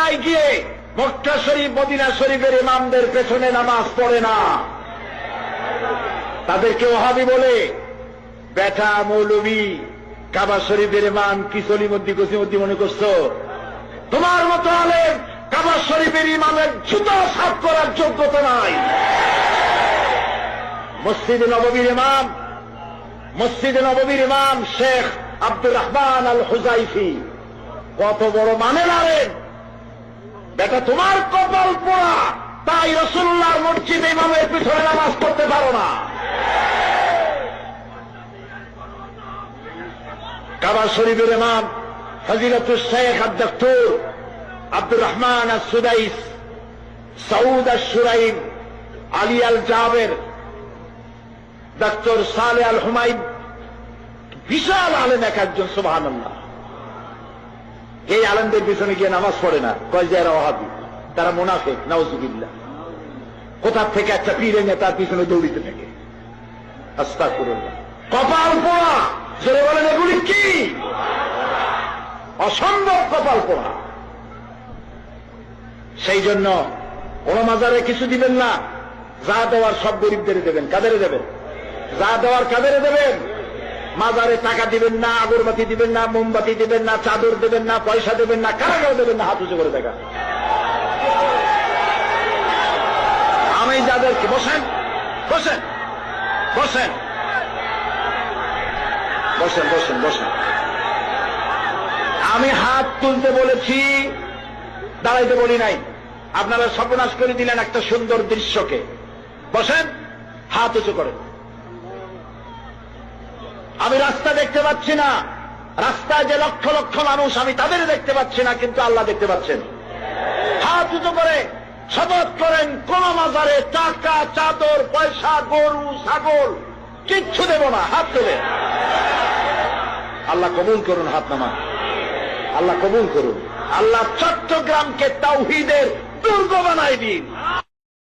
মদিনায় গিয়ে মক্কা শরীফ মদিনা শরীফের ইমামদের পেছনে নামাজ পড়ে না, তাদেরকে ওহাবি বলে। বেটা মৌলবী, কাবা শরীফের ইমাম কি সলিমুদ্দি কসিমুদ্দি মনে করছো? তোমার মতো আলেম কাবা শরীফের ইমামের জুতা সাফ করার যোগ্যতা নাই। মসজিদে নববীর ইমাম শেখ আব্দুর রহমান আল হুজাইফি কত বড় মানের আলেম। বেটা তোমার কপাল পোড়া, তাই রাসূলুল্লাহর মসজিদে ইমামের পিছনে নামাজ পড়তে পারো না। কাবা শরীফের ইমাম ফজিলাতুল শেখ ডক্টর আব্দুর রহমান আল সুদাইস, সৌদ আল সুরাইম, আলী আল জাবের, ডক্টর সালে আল হুমায়ুন, বিশাল আলেম এক একজন, সুবহানাল্লাহ। এই আলেমদের পিছনে গিয়ে নামাজ পড়ে না, কয় যে এরা ওহাবি, তারা মুনাফিক, নাউজুবিল্লাহ। কোথা থেকে একটা পীর এনে তার পিছনে দৌড়িতে থাকে। আস্তাগফিরুল্লাহ। কপাল পোড়া, জোরে বলেন এগুলি কি? অসম্ভব কপাল পোড়া। সেই জন্য কোন মাজারে কিছু দিবেন না, যা দেওয়ার সব গরিবদের দেবেন। কাদের দেবেন? যা দেওয়ার কাদের দেবেন? মাজারে টাকা দিবেন না, আগরবাতি দিবেন না, মোমবাতি দিবেন না, চাদর দেবেন না, পয়সা দেবেন না, কারা দেবেন না? হাত উঁচু করে দেখা। আমি যাদেরকে বসেন বসেন বসেন বসেন বসেন বসেন আমি হাত তুলতে বলেছি, দাঁড়াইতে বলি নাই। আপনারা সর্বনাশ করে দিলেন একটা সুন্দর দৃশ্যকে। বসেন, হাত উঁচু করেন। আমি রাস্তা দেখতে পাচ্ছি না, রাস্তায় যে লক্ষ লক্ষ মানুষ, আমি তাদের দেখতে পাচ্ছি না, কিন্তু আল্লাহ দেখতে পাচ্ছেন। হাত উঁচু করে শপথ করেন, কোন মাজারে টাকা, চাদর, পয়সা, গরু, ছাগল কিচ্ছু দেব না। হাত তুলে আল্লাহ কবুল করুন। হাত নামান। আল্লাহ কবুল করুন। আল্লাহ চট্টগ্রামকে তাওহীদের দুর্গ বানাই দিন।